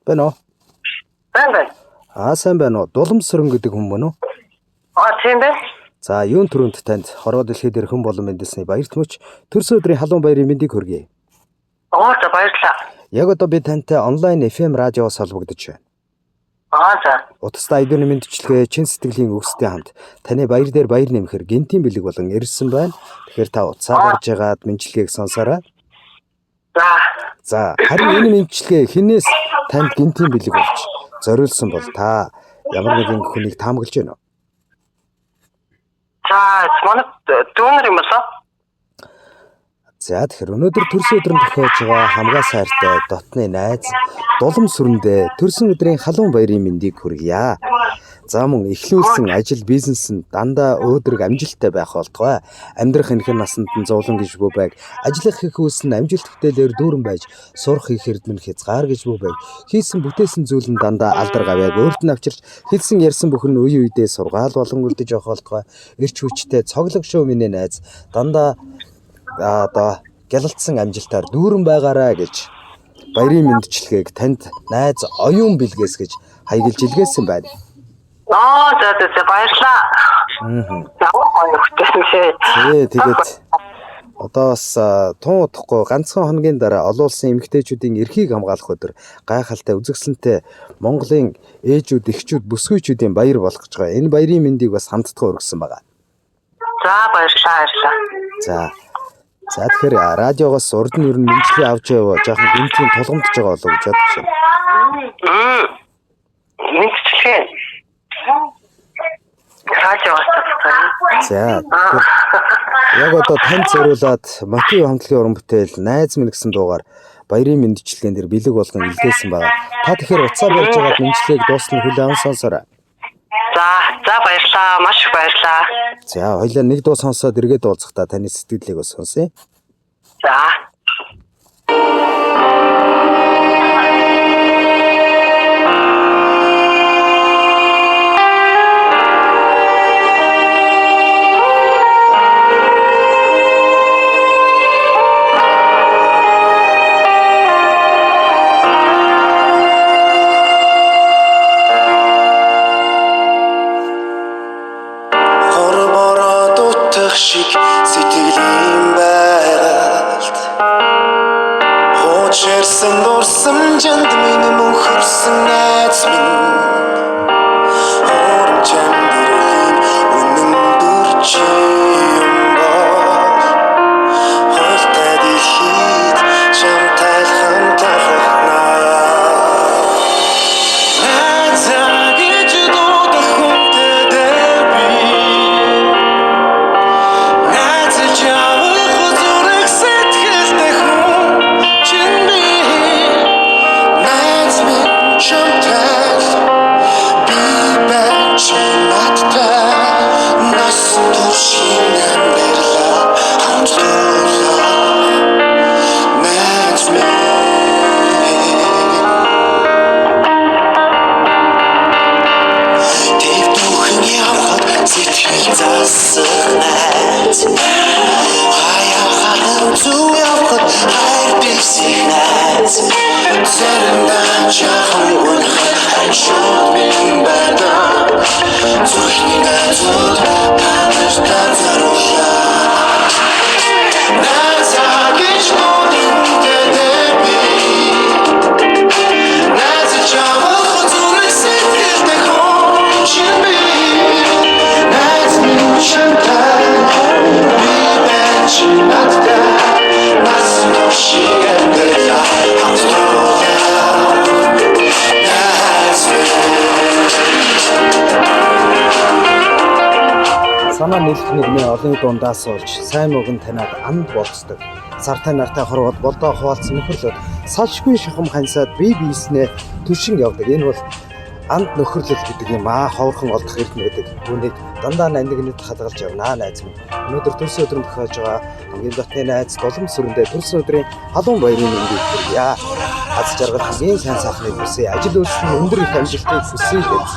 Байна уу? Байна. Сайн байна уу? Дуламсран гэдэг хүн мөн үү? Тийм байна. За, юун түрүүнд танд хорвоо дэлхийд ирхэн болон мэндэлсний баярт мөч төрсөн өдрийн халуун баярын мэндийг хүргэе. За баярлалаа. Яг одоо би тантай онлайн FM радиоос холбогдож байна. За. Утастай айдууны мэдчилгээ чин сэтгэлийн өгстэй хамт таны баяр дээр баяр нэмэхэр гинтийн бэлэг болон ирсэн байна. Тэгэхээр та утсаа гарч ягаад мэдчилгээг сонсоорой. За, харин энэ мэдчилгээ хинээс танд гинтийн бэлэг болж зориулсан бол та ямар нэгэн хүнийг таамаглаж байна уу? Манай дүүнер юм болоо. За тэгэхээр өнөөдөр төрсөн өдрөнд тохиож байгаа хамгаа сайртай дотны найз дулам сүрэндээ төрсөн өдрийн халуун баярын мэндийг хүргье. За мөн эхлүүлсэн ажил бизнес нь дандаа өөдрөг амжилттай байх болтугай. Амьдрах энхэн насанд нь зовлон гэж бүү байг. Ажиллах их үүсэн амжилт бүтээлээр дүүрэн байж сурах их эрдмэн хязгаар гэж бүү байг. Хийсэн бүтээсэн зүйл нь дандаа алдар гавьяаг өөрт нь авчирч хэлсэн ярьсан бүхэн нь үе үедээ сургаал болон үлдэж явах болтугай. Ирч хүчтэй цоглог шүү миний найз. Дандаа одоо гялалцсан амжилтаар дүүрэн байгаарай гэж баярын мэндчилгээг танд найз оюун бэлгээс гэж хаяглж илгээсэн байна. За баярлаа. Тэгээд одоо бас тун удахгүй ганцхан хоногийн дараа олон улсын эмэгтэйчүүдийн эрхийг хамгаалах өдөр гайхалтай үзэсгэлэнтэй Монголын ээжүүд, эхчүүд, бүсгүйчүүдийн баяр болох гэж байгаа. Энэ баярын мэндийг бас хамтдаа өргөсөн байгаа. За баярлаа. За тэгэхээр радиогоос урд нь ер нь мэдчилгээ авч яваа жоохон гинтийн тулгамдж байгаа болов гэж бодож байна. Мэдчилгээ. Радиогоос тавьсан. За. Яг одоо танд зориулаад мотив хамтлагийн уран бүтээл найз минь гэсэн дуугаар баярын мэндчилгээнд дэр бэлэг болгон илгээсэн байгаа. Та тэгэхээр утсаа барьж байгаад мэндчилгээг дуусна хүлээн аван сонсоорой. За баярлаа. Маш их баярлаа. За, хоёлаа нэг дуу сонсоод эргээд уулзахдаа таны сэтгэлийг бас сонсъё. За. шиг сэтгэлийн байгальд хуучирсан дурсамжинд минь мөнхөрсөн найз минь хоромжин дэрийн үнэн дүрч юм бол хөлтэй дэлхийд чамтай хамтах Санаа нийлхнийг нэ олон дундаас олж сайн мөгн танаад анд болцдог. Сартай нартай хорвоод болдоо хуваалцсан нөхөрлөд салшгүй шахам хансаад бие биеснээ түшин явдаг. Энэ бол анд нөхөрлөл гэдэг юм ховорхон олдох эрдэнэ гэдэг. Түүнийг дандаа нандинэд хадгалж явнаа найз минь. Өнөөдөр төрсөн өдрөнд тохиож байгаа хамгийн дотны найз дулам сүрэндээ төрсөн өдрийн халуун баярын мэндийг хүргье. Аз жаргал хамгийн сайн сайхныг хүсье. Ажил үйлсийн өндөр их амжилтыг хүсье гэж.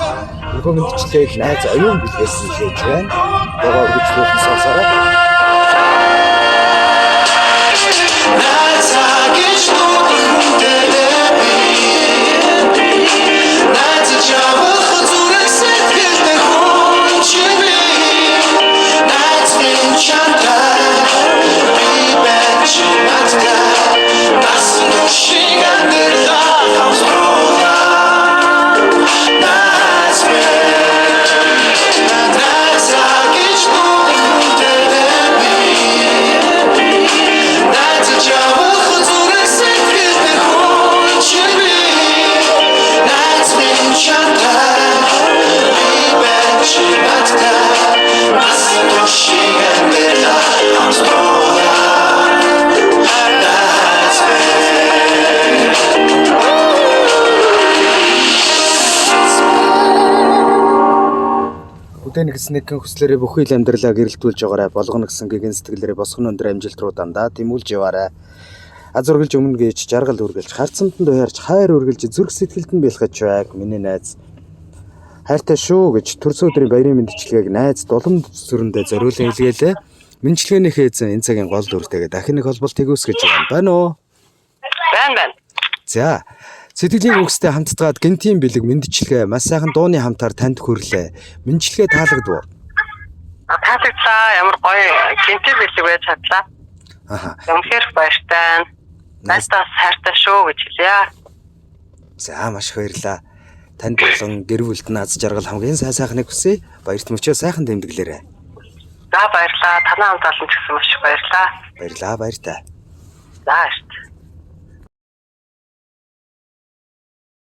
Өнөө мэдчлэгийг найз оюун бэлгээс хийж байна. Дагуу үргэлжлүүлэн сонсоорой. Найз гэж Бүдэн нэгс нэгэн хүслээрээ бүхий л амьдралаа гэрэлтүүлж байгаарай. Болгоно гэсэн гэгэн сэтгэлээрээ босгон өндөр амжилт руу дандаа тэмүүлж яваарай. Аз ургалж өмнө гэж жаргал үргэлж харцамтанд уярч хайр үргэлж зүрх сэтгэлд нь бэлхэж байг миний найз. Хайртай шүү гэж төрсөн өдрийн баярын мэндчилгээг найз дулам сүрэндээ зориулан илгээлээ. Мэндчилгээнийхээ эзэн энэ цагийн гол дүртэйгээ дахин нэг холболтыг үүсгэж байна уу? Байна. За, сэтгэлийн үгстэй хамтдаад гинтийн бэлэг мэндчилгээ маш сайхан дууны хамтаар танд хүрлээ. Мэндчилгээ таалагдв уу? Таалагдлаа. Ямар гоё гинтэр бэлэг байж чадлаа. Аха. Үнэхээр баяртай. Настас хайртай шүү гэж хэлье. За, маш их баярлалаа. Танд болон гэр бүлд наз жаргал хамгийн сайхныг хүсье. Баярт мөчөө сайхан тэмдэглээрэй. За баярлаа. Танаа хамт олон ч гэсэн маш их баярлаа. Баярлалаа, баяртай. За.